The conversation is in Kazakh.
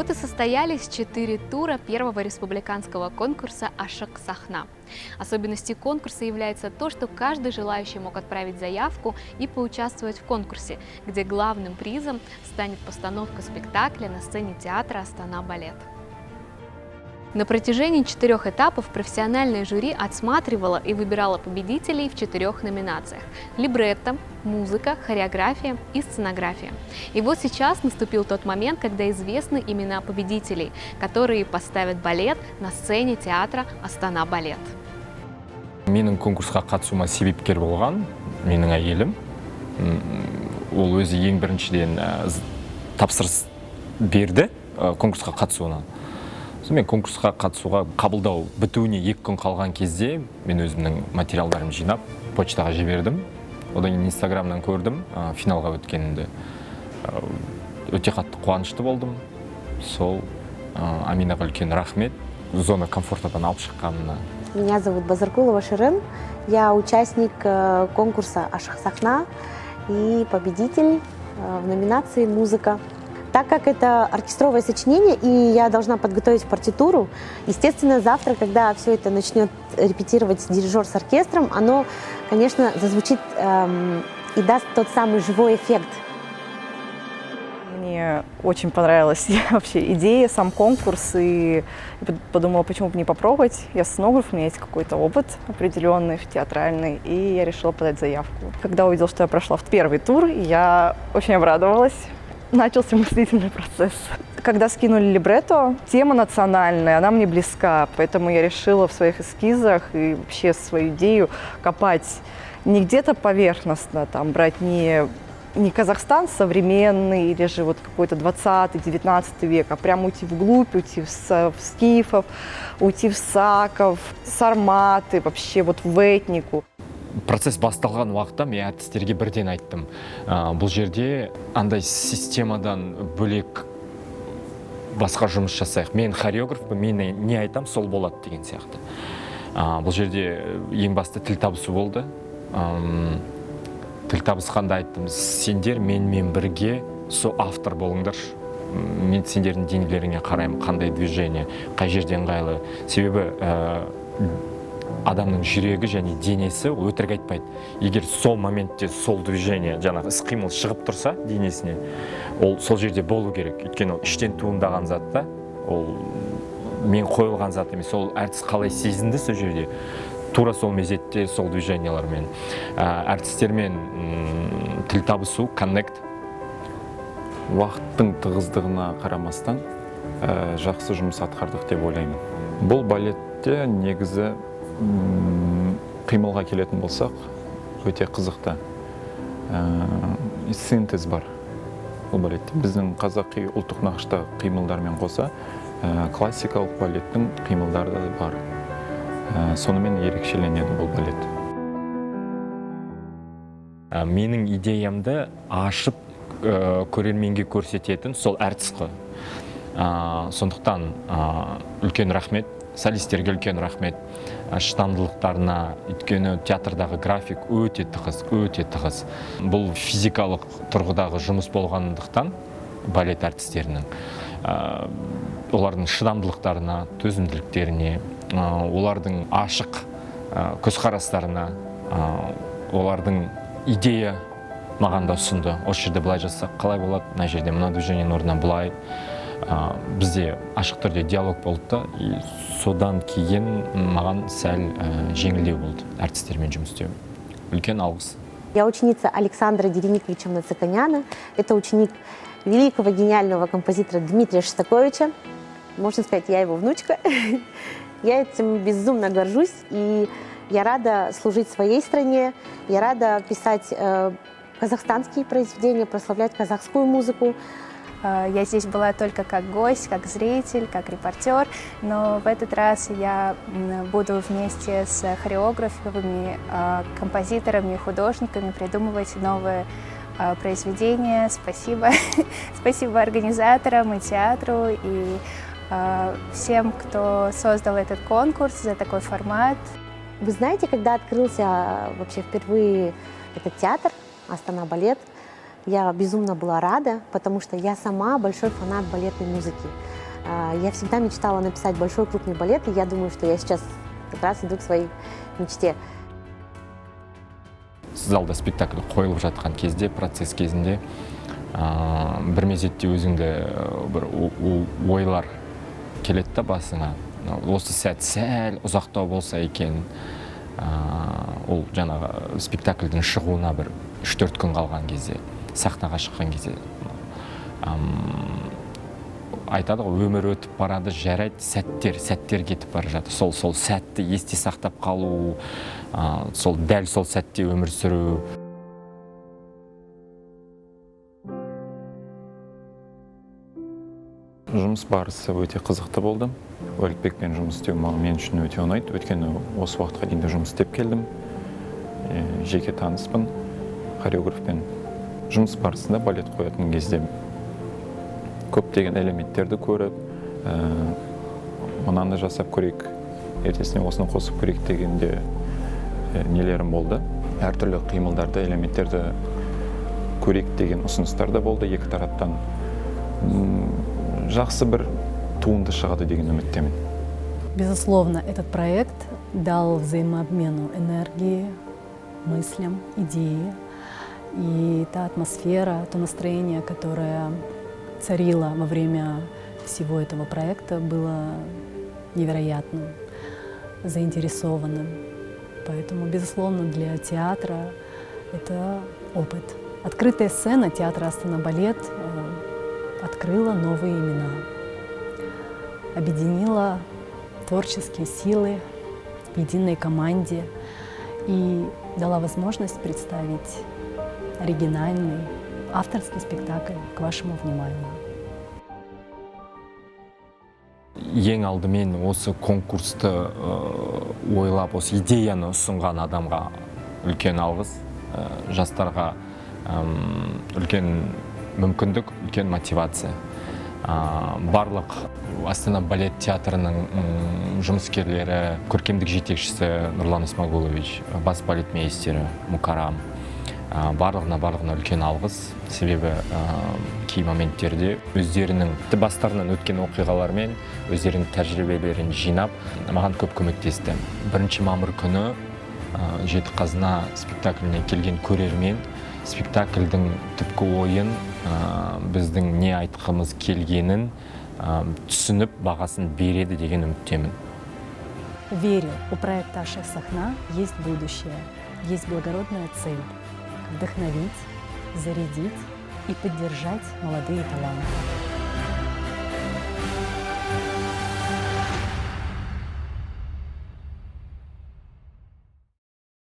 Вот и состоялись 4 тура первого республиканского конкурса «Ашык Сахна». Особенностью конкурса является то, что каждый желающий мог отправить заявку и поучаствовать в конкурсе, где главным призом станет постановка спектакля на сцене театра «Астана Балет». На протяжении 4 этапов профессиональное жюри отсматривало и выбирало победителей в 4 номинациях – либретто, музыка, хореография и сценография. И вот сейчас наступил тот момент, когда известны имена победителей, которые поставят балет на сцене театра «Астана Балет». Менің конкурсқа қатысуыма себепкер болған менің әйелім. Ол өзі ең біріншіден тапсырыс берді конкурсқа қатысуына. Мен конкурсқа қатысуға қабылдау бітуіне 2 күн қалған кезде мен өзімнің материалдарымды жинап почтаға жібердім. Одан кейін инстаграмнан көрдім финалға өткенімді. Өте қатты қуанышты болдым. Сол Аминаға үлкен рахмет зона комфортадан алып шыққанына. Меня зовут Базаркулова Ширин. Я участник конкурса «Ашык Сахна» и победитель в номинации «Музыка». Так как это оркестровое сочинение, и я должна подготовить партитуру, естественно, завтра, когда все это начнет репетировать дирижер с оркестром, оно, конечно, зазвучит и даст тот самый живой эффект. Мне очень понравилась вообще идея, сам конкурс, и подумала, почему бы не попробовать. Я сценограф, у меня есть какой-то опыт определенный, театральный, и я решила подать заявку. Когда увидела, что я прошла в первый тур, я очень обрадовалась. Начался мыслительный процесс. Когда скинули либретто, тема национальная, она мне близка, поэтому я решила в своих эскизах и вообще свою идею копать не где-то поверхностно, там, брать не Казахстан современный или же вот какой-то 20-19 век, а прям уйти вглубь, уйти в скифов, уйти в саков, сарматы, вообще вот в этнику. Процесс басталған уақытта мен әртістерге бірден айттым. Бұл жерде андай системадан бөлек басқа жұмыс жасайық. Мен хореографпын, мен не айтам, сол болады деген сияқты. Бұл жерде ең басты тіл табысу болды. Тіл табысқанда айттым, сендер менімен бірге сол автор болыңдаршы. Мен сендердің денелеріңе қараймын, қандай движение, қай жерден ыңғайлы. Себебі адамның жүрегі және денесі өтірік айтпайды. Егер сол моментте сол движение, жаңағы іс-қимыл шығып тұрса денесіне, ол сол жерде болу керек. Өйткені іштен туындаған зат та, ол мен қойылған зат емес, ол әртіс қалай сезінді сол жерде. Тура сол мезетте сол движениялармен әртістермен тіл табысу, коннект. Уақыттың тығыздығына қарамастан жақсы жұмыс атқардық деп ойлаймын. Бұл балетте негізі қимылға келетін болсақ, өте қызықты синтез бар бұл балетте. Біздің қазақи ұлттық нақышта қимылдармен қоса классикалық балеттің қимылдары да бар. Сонымен ерекшеленеді бұл балет. Менің идеямды ашып көрерменге көрсететін сол әртіс қой. Сондықтан үлкен рахмет. Солистерге үлкен рахмет, шыдамдылықтарына, өйткені театрдағы график өте тығыз. Бұл физикалық тұрғыдағы жұмыс болғандықтан балет әртістерінің олардың шыдамдылықтарына, төзімділіктеріне, олардың ашық көзқарастарына, олардың идея маған да ұсынды. Осы жерде былай жасақ қалай болады, мына жерде мына движениенің орнына былай. Бізде ашық түрде диалог болды да, и содан кейін маған сәл жеңілдеу болды әртістермен жұмыс істеу. Үлкен алғыс. Я ученица Александра Дерениковича Нациканяна. Это ученик великого гениального композитора Дмитрия Шостаковича. Можно сказать, я его внучка. Я этим безумно горжусь, и я рада служить своей стране, я рада писать казахстанские произведения, прославлять казахскую музыку. Я здесь была только как гость, как зритель, как репортер, но в этот раз я буду вместе с хореографами, композиторами, художниками придумывать новые произведения. Спасибо. Спасибо организаторам и театру, и всем, кто создал этот конкурс, за такой формат. Вы знаете, когда открылся вообще впервые этот театр «Астана Балет», Я безумно была рада, потому что я сама большой фанат балетной музыки. Я всегда мечтала написать большой крупный балет, и я думаю, что я сейчас как раз иду к своей мечте. Залда спектакль қойылып жатқан кезде, процесс кезінде бір мезетте өзіңді бір ойлар келеді да басыңа. Осы сәт сәл ұзақтау болса екен, ол жаңағы спектакльдің шығуына бір 3-4 күн қалған кезде, сахнаға шыққан кезде айтады ғой, өмір өтіп барады, жарайды, сәттер кетіп бара жатыр. Сол сәтті есте сақтап қалу, дәл сол сәтте өмір сүру. Жұмыс барысы өте қызықты болды. Өлікбекпен жұмыс істеу мен үшін өте ұнайды. Өйткені осы уақытқа дейін жұмыс істеп келдім. Жеке таныспын хореографпен. Жұмыс барысында балет қоятын кезде көптеген элементтерді көріп, мынаны жасап көрейік, ертесіне осыны қосып көрейік дегенде нелерім болды. Әртүрлі қимылдарды, элементтерді көрейік деген ұсыныстар да болды екі тараптан. Жақсы бір туынды шығады деген үміттемін. Безусловно, этот проект дал взаимообмену энергии, мыслям, идеи. И та атмосфера, то настроение, которое царило во время всего этого проекта, было невероятным, заинтересованным. Поэтому, безусловно, для театра это опыт. Открытая сцена театра «Астана Балет» открыла новые имена, объединила творческие силы в единой команде и дала возможность представить оригинальный авторский спектакль к вашему вниманию. Ең алдымен осы конкурсты ойлап, осы идеяны ұсынған адамға үлкен алғыс, жастарға үлкен мүмкіндік, үлкен мотивация. Барлық Астана балет театрының жұмыскерлері, көркемдік жетекшісі Нұрлан Исмагулович, бас балетмейстері Мукарам, барлығына үлкен алғыс. Себебі кей моменттерде өздерінің бастарынан өткен оқиғалармен өздерінің тәжірибелерін жинап, маған көп көмектесті. 1 мамыр күні Жеті қазына спектакліне келген көрермен спектакльдің түпкі ойын, біздің не айтқымыз келгенін түсініп, бағасын береді деген үміттемін. Верю, у проекта «Ашок Сахна» есть будущее, есть благородная цель – вдохновить, зарядить и поддержать молодые таланты.